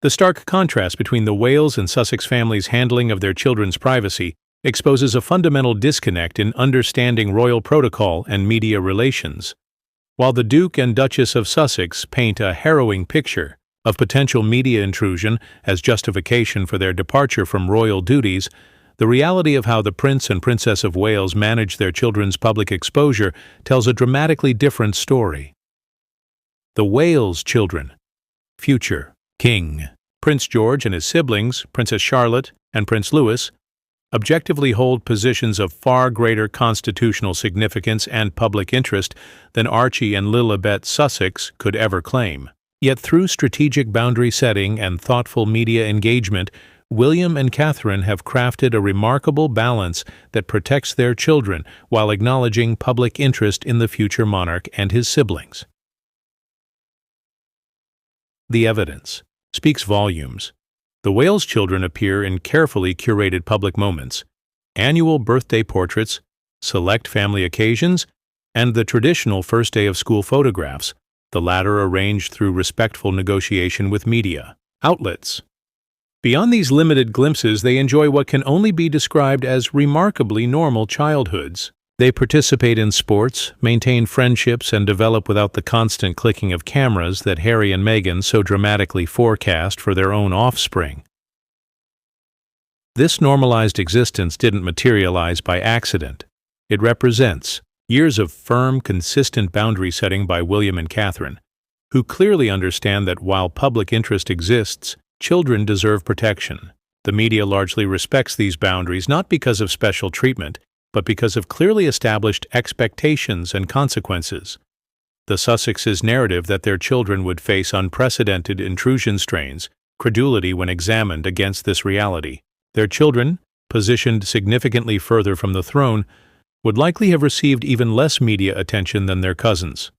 The stark contrast between the Wales and Sussex families' handling of their children's privacy exposes a fundamental disconnect in understanding royal protocol and media relations. While the Duke and Duchess of Sussex paint a harrowing picture of potential media intrusion as justification for their departure from royal duties, the reality of how the Prince and Princess of Wales manage their children's public exposure tells a dramatically different story. The Wales children. Future King Prince George and his siblings, Princess Charlotte and Prince Louis, objectively hold positions of far greater constitutional significance and public interest than Archie and Lilibet Sussex could ever claim. Yet through strategic boundary setting and thoughtful media engagement, William and Catherine have crafted a remarkable balance that protects their children while acknowledging public interest in the future monarch and his siblings. The evidence speaks volumes. The Wales children appear in carefully curated public moments, annual birthday portraits, select family occasions, and the traditional first day of school photographs, the latter arranged through respectful negotiation with media outlets. Beyond these limited glimpses, they enjoy what can only be described as remarkably normal childhoods. They participate in sports, maintain friendships, and develop without the constant clicking of cameras that Harry and Meghan so dramatically forecast for their own offspring. This normalized existence didn't materialize by accident. It represents years of firm, consistent boundary setting by William and Catherine, who clearly understand that while public interest exists, children deserve protection. The media largely respects these boundaries not because of special treatment, but because of clearly established expectations and consequences. The Sussexes' narrative that their children would face unprecedented intrusion strains credulity when examined against this reality. Their children, positioned significantly further from the throne, would likely have received even less media attention than their cousins.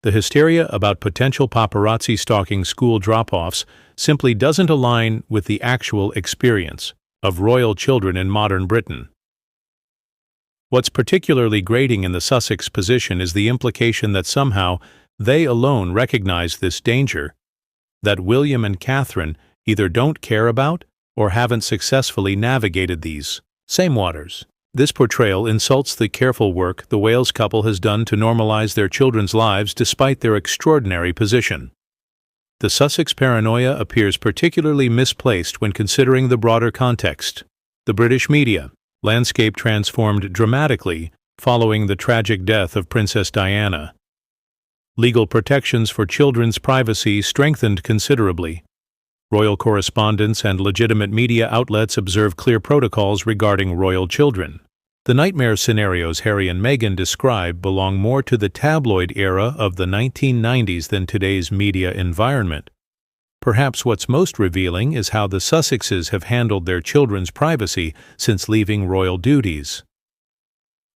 The hysteria about potential paparazzi stalking school drop-offs simply doesn't align with the actual experience of royal children in modern Britain. What's particularly grating in the Sussex position is the implication that somehow they alone recognize this danger, that William and Catherine either don't care about or haven't successfully navigated these same waters. This portrayal insults the careful work the Wales couple has done to normalize their children's lives despite their extraordinary position. The Sussex paranoia appears particularly misplaced when considering the broader context. The British media landscape transformed dramatically following the tragic death of Princess Diana. Legal protections for children's privacy strengthened considerably. Royal correspondents and legitimate media outlets observe clear protocols regarding royal children. The nightmare scenarios Harry and Meghan describe belong more to the tabloid era of the 1990s than today's media environment. Perhaps what's most revealing is how the Sussexes have handled their children's privacy since leaving royal duties.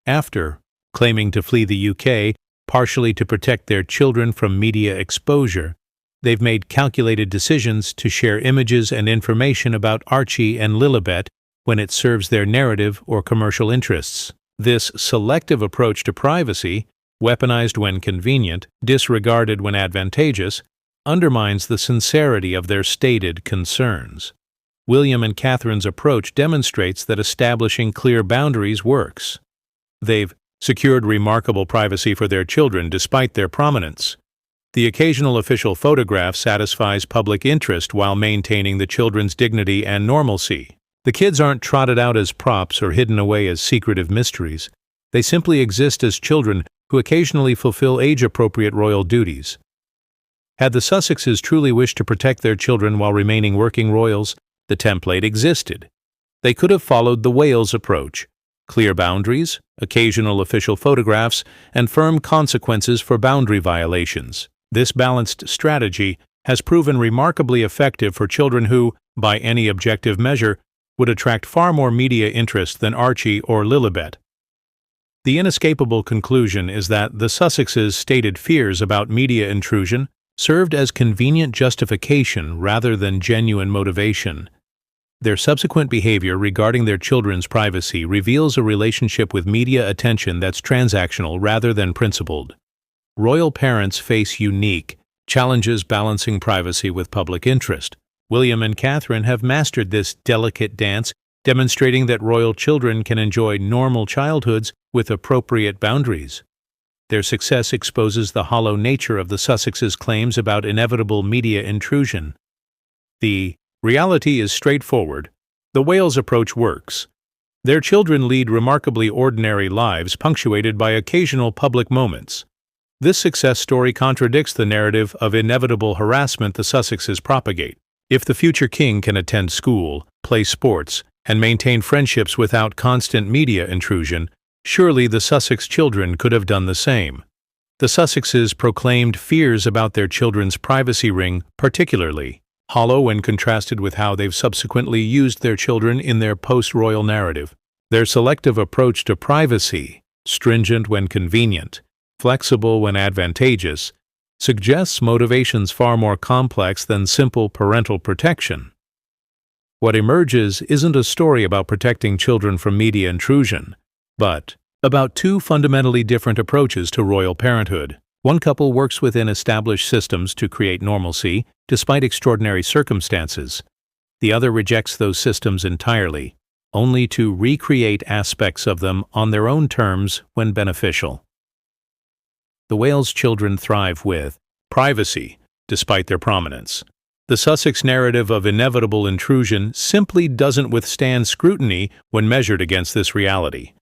After claiming to flee the UK, partially to protect their children from media exposure, they've made calculated decisions to share images and information about Archie and Lilibet when it serves their narrative or commercial interests. This selective approach to privacy, weaponized when convenient, disregarded when advantageous, undermines the sincerity of their stated concerns. William and Catherine's approach demonstrates that establishing clear boundaries works. They've secured remarkable privacy for their children despite their prominence. The occasional official photograph satisfies public interest while maintaining the children's dignity and normalcy. The kids aren't trotted out as props or hidden away as secretive mysteries. They simply exist as children who occasionally fulfill age-appropriate royal duties. Had the Sussexes truly wished to protect their children while remaining working royals, the template existed. They could have followed the Wales approach: clear boundaries, occasional official photographs, and firm consequences for boundary violations. This balanced strategy has proven remarkably effective for children who, by any objective measure, would attract far more media interest than Archie or Lilibet. The inescapable conclusion is that the Sussexes' stated fears about media intrusion served as convenient justification rather than genuine motivation. Their subsequent behavior regarding their children's privacy reveals a relationship with media attention that's transactional rather than principled. Royal parents face unique challenges balancing privacy with public interest. William and Catherine have mastered this delicate dance, demonstrating that royal children can enjoy normal childhoods with appropriate boundaries. Their success exposes the hollow nature of the Sussexes' claims about inevitable media intrusion. The reality is straightforward. The Wales approach works. Their children lead remarkably ordinary lives punctuated by occasional public moments. This success story contradicts the narrative of inevitable harassment the Sussexes propagate. If the future king can attend school, play sports, and maintain friendships without constant media intrusion, surely the Sussex children could have done the same. The Sussexes proclaimed fears about their children's privacy ring particularly hollow when contrasted with how they've subsequently used their children in their post-royal narrative. Their selective approach to privacy, stringent when convenient, flexible when advantageous, suggests motivations far more complex than simple parental protection. What emerges isn't a story about protecting children from media intrusion, but about two fundamentally different approaches to royal parenthood. One couple works within established systems to create normalcy, despite extraordinary circumstances. The other rejects those systems entirely, only to recreate aspects of them on their own terms when beneficial. The Wales children thrive with privacy, despite their prominence. The Sussex narrative of inevitable intrusion simply doesn't withstand scrutiny when measured against this reality.